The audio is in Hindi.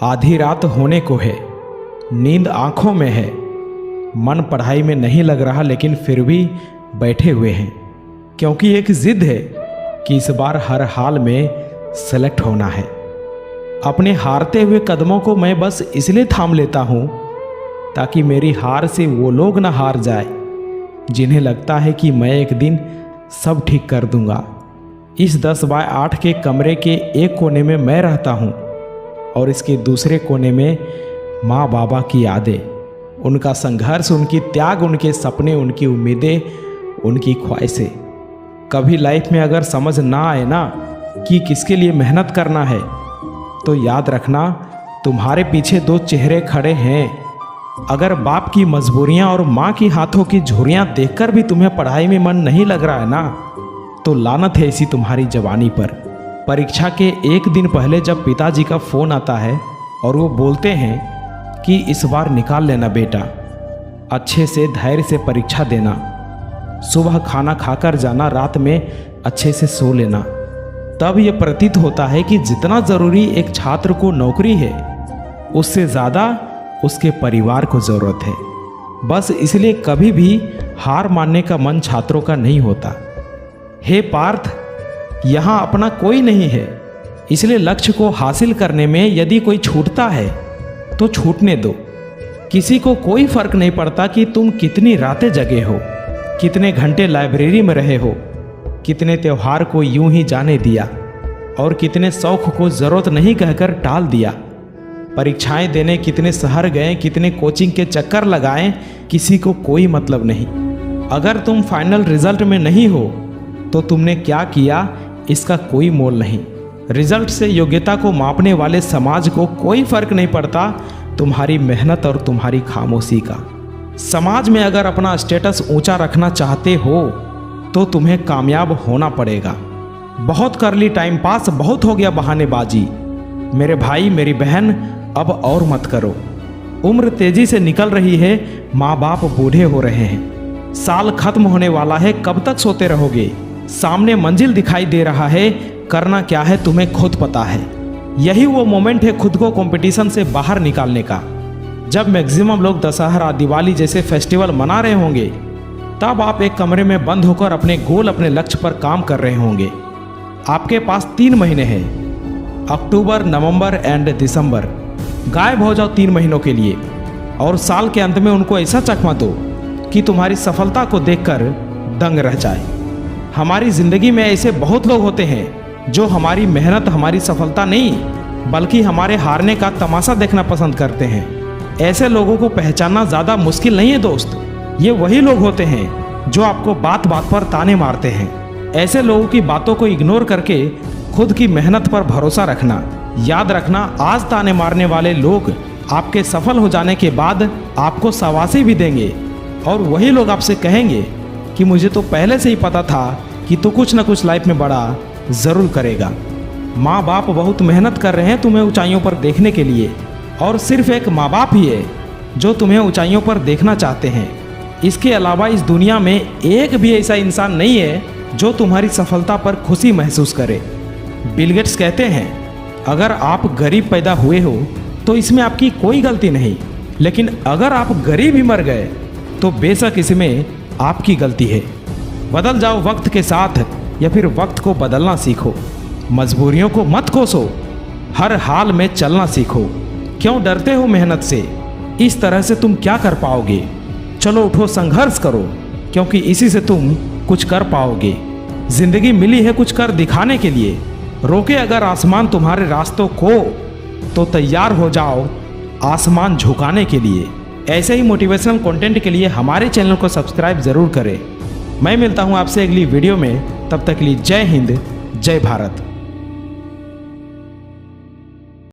आधी रात होने को है, नींद आंखों में है, मन पढ़ाई में नहीं लग रहा लेकिन फिर भी बैठे हुए हैं, क्योंकि एक जिद है कि इस बार हर हाल में सेलेक्ट होना है। अपने हारते हुए कदमों को मैं बस इसलिए थाम लेता हूँ ताकि मेरी हार से वो लोग ना हार जाए जिन्हें लगता है कि मैं एक दिन सब ठीक कर दूंगा। इस 10 बाय 8 के कमरे के एक कोने में मैं रहता हूँ और इसके दूसरे कोने में माँ बाबा की यादें, उनका संघर्ष, उनकी त्याग, उनके सपने, उनकी उम्मीदें, उनकी ख्वाहिशें। कभी लाइफ में अगर समझ ना आए ना कि किसके लिए मेहनत करना है, तो याद रखना तुम्हारे पीछे 2 चेहरे खड़े हैं। अगर बाप की मजबूरियां और माँ की हाथों की झुर्रियां देखकर भी तुम्हें पढ़ाई में मन नहीं लग रहा है ना, तो लानत है इसी तुम्हारी जवानी पर। परीक्षा के एक दिन पहले जब पिताजी का फ़ोन आता है और वो बोलते हैं कि इस बार निकाल लेना बेटा, अच्छे से धैर्य से परीक्षा देना, सुबह खाना खाकर जाना, रात में अच्छे से सो लेना, तब ये प्रतीत होता है कि जितना ज़रूरी एक छात्र को नौकरी है, उससे ज़्यादा उसके परिवार को ज़रूरत है। बस इसलिए कभी भी हार मानने का मन छात्रों का नहीं होता। हे पार्थ, यहाँ अपना कोई नहीं है, इसलिए लक्ष्य को हासिल करने में यदि कोई छूटता है तो छूटने दो। किसी को कोई फर्क नहीं पड़ता कि तुम कितनी रातें जगे हो, कितने घंटे लाइब्रेरी में रहे हो, कितने त्यौहार को यूं ही जाने दिया और कितने शौक को ज़रूरत नहीं कहकर टाल दिया। परीक्षाएं देने कितने शहर गए, कितने कोचिंग के चक्कर लगाए, किसी को कोई मतलब नहीं। अगर तुम फाइनल रिजल्ट में नहीं हो तो तुमने क्या किया इसका कोई मोल नहीं। रिजल्ट से योग्यता को मापने वाले समाज को कोई फर्क नहीं पड़ता तुम्हारी मेहनत और तुम्हारी खामोशी का। समाज में अगर अपना स्टेटस ऊंचा रखना चाहते हो तो तुम्हें कामयाब होना पड़ेगा। बहुत कर ली टाइम पास, बहुत हो गया बहानेबाजी। मेरे भाई मेरी बहन, अब और मत करो। उम्र तेजी से निकल रही है, माँ बाप बूढ़े हो रहे हैं, साल खत्म होने वाला है, कब तक सोते रहोगे? सामने मंजिल दिखाई दे रहा है, करना क्या है तुम्हें खुद पता है। यही वो मोमेंट है खुद को कंपटीशन से बाहर निकालने का। जब मैक्सिमम लोग दशहरा, दिवाली जैसे फेस्टिवल मना रहे होंगे, तब आप एक कमरे में बंद होकर अपने गोल, अपने लक्ष्य पर काम कर रहे होंगे। आपके पास 3 महीने हैं, अक्टूबर, नवंबर एंड दिसंबर। गायब हो जाओ 3 महीनों के लिए और साल के अंत में उनको ऐसा चकमा दो कि तुम्हारी सफलता को देखकर दंग रह जाए। हमारी ज़िंदगी में ऐसे बहुत लोग होते हैं जो हमारी मेहनत, हमारी सफलता नहीं बल्कि हमारे हारने का तमाशा देखना पसंद करते हैं। ऐसे लोगों को पहचानना ज़्यादा मुश्किल नहीं है दोस्त। ये वही लोग होते हैं जो आपको बात बात पर ताने मारते हैं। ऐसे लोगों की बातों को इग्नोर करके खुद की मेहनत पर भरोसा रखना। याद रखना, आज ताने मारने वाले लोग आपके सफल हो जाने के बाद आपको शाबाशी भी देंगे और वही लोग आपसे कहेंगे कि मुझे तो पहले से ही पता था कि तू कुछ ना कुछ लाइफ में बड़ा ज़रूर करेगा। माँ बाप बहुत मेहनत कर रहे हैं तुम्हें ऊंचाइयों पर देखने के लिए, और सिर्फ एक माँ बाप ही है जो तुम्हें ऊंचाइयों पर देखना चाहते हैं। इसके अलावा इस दुनिया में एक भी ऐसा इंसान नहीं है जो तुम्हारी सफलता पर खुशी महसूस करे। बिल गेट्स कहते हैं, अगर आप गरीब पैदा हुए हो तो इसमें आपकी कोई गलती नहीं, लेकिन अगर आप गरीब ही मर गए तो बेशक इसमें आपकी गलती है। बदल जाओ वक्त के साथ या फिर वक्त को बदलना सीखो। मजबूरियों को मत कोसो, हर हाल में चलना सीखो। क्यों डरते हो मेहनत से? इस तरह से तुम क्या कर पाओगे? चलो उठो, संघर्ष करो, क्योंकि इसी से तुम कुछ कर पाओगे। जिंदगी मिली है कुछ कर दिखाने के लिए। रोके अगर आसमान तुम्हारे रास्तों को तो तैयार हो जाओ आसमान झुकाने के लिए। ऐसे ही मोटिवेशनल कंटेंट के लिए हमारे चैनल को सब्सक्राइब ज़रूर करें। मैं मिलता हूं आपसे अगली वीडियो में, तब तक के लिए जय हिंद, जय भारत।